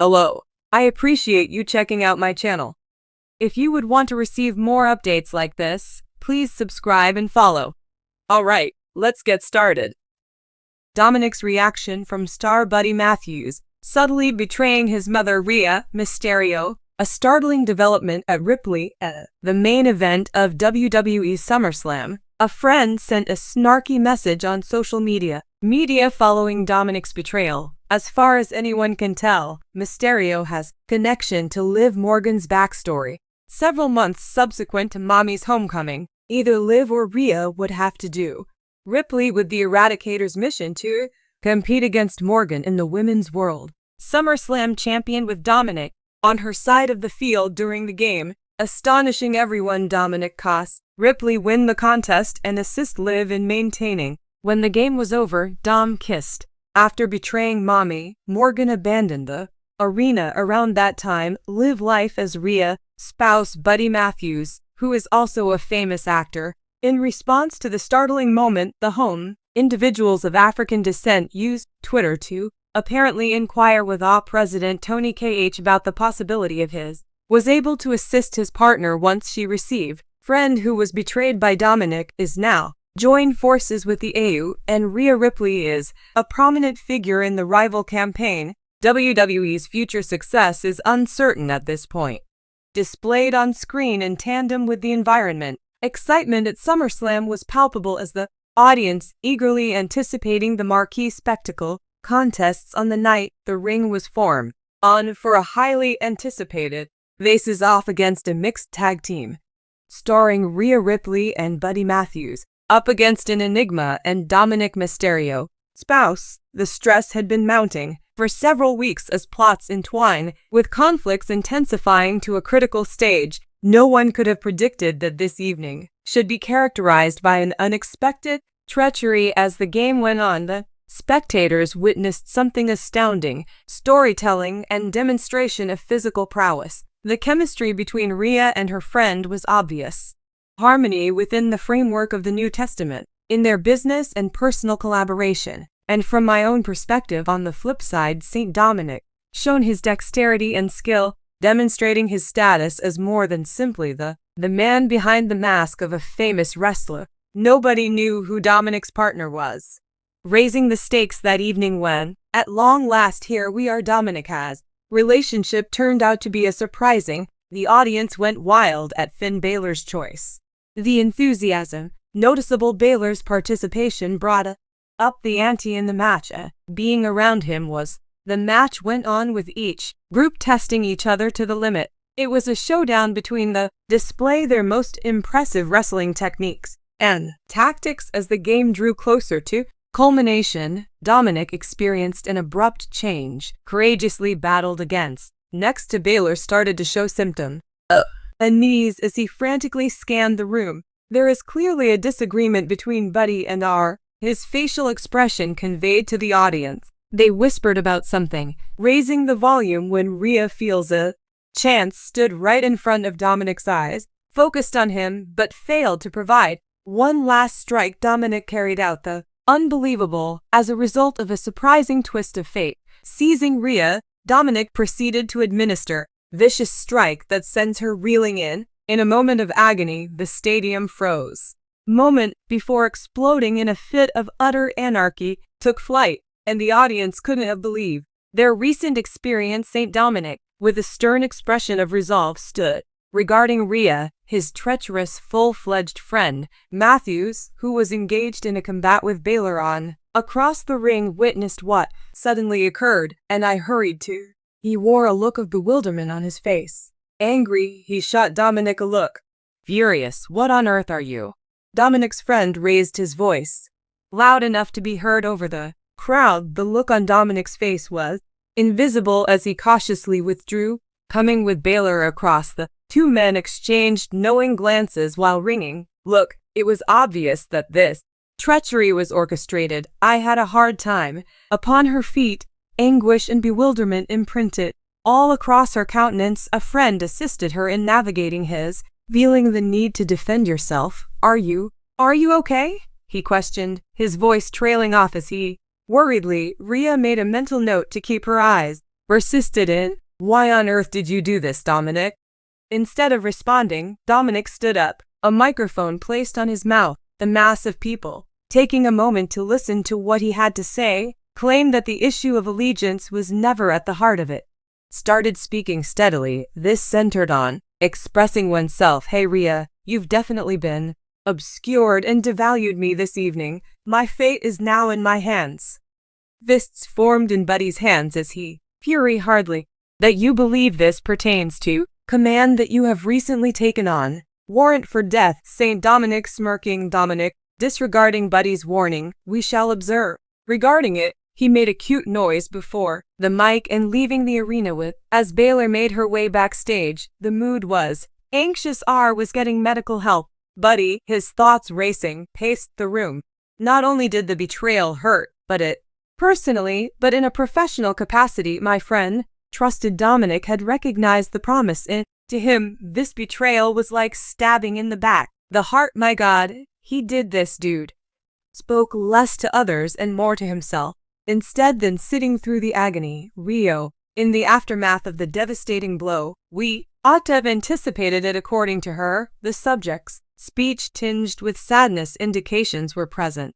Hello. I appreciate you checking out my channel. If you would want to receive more updates like this, please subscribe and follow. Alright, let's get started. Dominik's reaction from star Buddy Matthews, subtly betraying his mother Rhea, Mysterio, a startling development at Ripley, the main event of WWE SummerSlam. A friend sent a snarky message on social media following Dominik's betrayal. As far as anyone can tell, Mysterio has connection to Liv Morgan's backstory. Several months subsequent to Mommy's homecoming, either Liv or Rhea would have to do Ripley with the Eradicator's mission to compete against Morgan in the women's world SummerSlam champion with Dominik on her side of the field during the game. Astonishing everyone, Dominik costs Ripley win the contest and assist Liv in maintaining. When the game was over, Dom kissed. After betraying Mommy, Morgan abandoned the arena. Around that time, Liv life as Rhea, spouse Buddy Matthews, who is also a famous actor. In response to the startling moment, the individuals of African descent used Twitter to apparently inquire with President Tony Kh about the possibility of his was able to assist his partner once she received. Friend who was betrayed by Dominik is now joined forces with the AU, and Rhea Ripley is a prominent figure in the rival campaign. WWE's future success is uncertain at this point. Displayed on screen in tandem with the environment, excitement at SummerSlam was palpable as the audience eagerly anticipating the marquee spectacle. Contests on the night the ring was formed on for a highly anticipated faces off against a mixed tag team starring Rhea Ripley and Buddy Matthews up against an Enigma and Dominik Mysterio spouse. The stress had been mounting for several weeks as plots entwine, with conflicts intensifying to a critical stage. No one could have predicted that this evening should be characterized by an unexpected treachery. As the game went on, the spectators witnessed something astounding: storytelling and demonstration of physical prowess. The chemistry between Rhea and her friend was obvious. Harmony within the framework of the New Testament, in their business and personal collaboration. And from my own perspective, on the flip side, St. Dominik shown his dexterity and skill, demonstrating his status as more than simply the man behind the mask of a famous wrestler. Nobody knew who Dominik's partner was, raising the stakes that evening when, at long last, here we are. Dominik has relationship turned out to be a surprising. The audience went wild at Finn Balor's choice. The enthusiasm noticeable Balor's participation brought up the ante in the match. Being around him was the match went on with each group testing each other to the limit. It was a showdown between the display their most impressive wrestling techniques and tactics. As the game drew closer to culmination, Dominik experienced an abrupt change, courageously battled against. Next to Balor started to show symptoms of unease as he frantically scanned the room. There is clearly a disagreement between Buddy and R. His facial expression conveyed to the audience. They whispered about something, raising the volume when Rhea feels a chance stood right in front of Dominik's eyes, focused on him but failed to provide one last strike. Dominik carried out the unbelievable as a result of a surprising twist of fate. Seizing Rhea, Dominik proceeded to administer vicious strike that sends her reeling in. In a moment of agony, the stadium froze. Moment before exploding in a fit of utter anarchy took flight, and the audience couldn't have believed their recent experience. St. Dominik, with a stern expression of resolve, stood regarding Rhea, his treacherous full-fledged friend. Matthews, who was engaged in a combat with Balor on across the ring, witnessed what suddenly occurred, and I hurried to. He wore a look of bewilderment on his face. Angry, he shot Dominik a look. Furious, what on earth are you? Dominik's friend raised his voice, loud enough to be heard over the crowd. The look on Dominik's face was invisible as he cautiously withdrew, coming with Balor across. The two men exchanged knowing glances while ringing. Look, it was obvious that this treachery was orchestrated. I had a hard time. Upon her feet, anguish and bewilderment imprinted all across her countenance. A friend assisted her in navigating his feeling the need to defend yourself. Are you okay? He questioned, his voice trailing off as he worriedly. Rhea made a mental note to keep her eyes persisted in, "Why on earth did you do this, Dominik?" Instead of responding, Dominik stood up, a microphone placed on his mouth. The mass of people, taking a moment to listen to what he had to say, claimed that the issue of allegiance was never at the heart of it. Started speaking steadily. This centered on expressing oneself. "Hey Rhea, you've definitely been obscured and devalued me this evening. My fate is now in my hands." Fists formed in Buddy's hands as he, fury hardly, "That you believe this pertains to command that you have recently taken on. Warrant for death." St. Dominik smirking. Dominik, disregarding Buddy's warning, "We shall observe." Regarding it, he made a cute noise before the mic and leaving the arena with, as Baylor made her way backstage, the mood was anxious. R was getting medical help. Buddy, his thoughts racing, paced the room. Not only did the betrayal hurt, but it, personally, but in a professional capacity, my friend, trusted Dominik had recognized the promise in. To him, this betrayal was like stabbing in the back. The heart. My God, he did this, dude. Spoke less to others and more to himself. Instead than sitting through the agony, Rio, in the aftermath of the devastating blow, we ought to have anticipated it. According to her, the subject's speech tinged with sadness indications were present.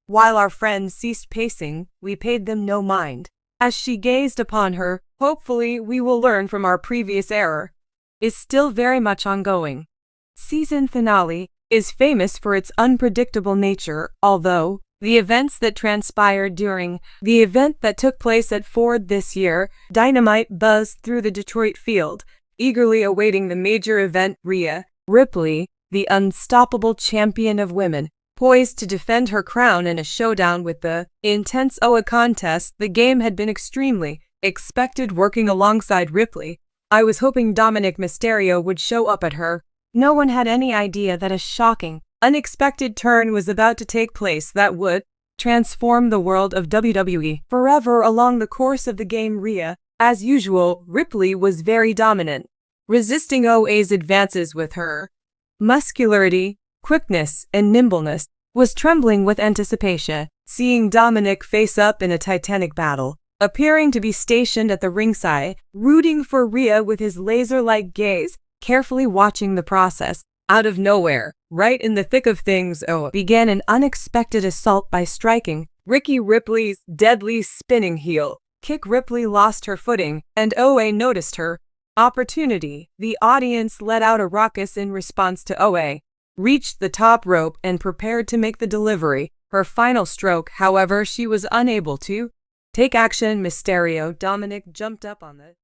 While our friends ceased pacing, we paid them no mind. As she gazed upon her, hopefully we will learn from our previous error, is still very much ongoing. Season finale is famous for its unpredictable nature, although the events that transpired during the event that took place at Ford this year, Dynamite buzzed through the Detroit field, eagerly awaiting the major event. Rhea Ripley, the unstoppable champion of women, poised to defend her crown in a showdown with the intense Oa contest. The game had been extremely expected. Working alongside Ripley, I was hoping Dominik Mysterio would show up at her. No one had any idea that a shocking, unexpected turn was about to take place that would transform the world of WWE forever. Along the course of the game, Rhea, as usual, Ripley was very dominant, resisting OA's advances with her muscularity, quickness, and nimbleness, was trembling with anticipation, seeing Dominik face up in a titanic battle, appearing to be stationed at the ringside, rooting for Rhea with his laser-like gaze, carefully watching the process. Out of nowhere, right in the thick of things, Oa began an unexpected assault by striking Ripley's deadly spinning heel kick. Ripley lost her footing, and Oa noticed her opportunity. The audience let out a ruckus in response to Oa, reached the top rope and prepared to make the delivery. Her final stroke, however, she was unable to take action. Mysterio. Dominik jumped up on the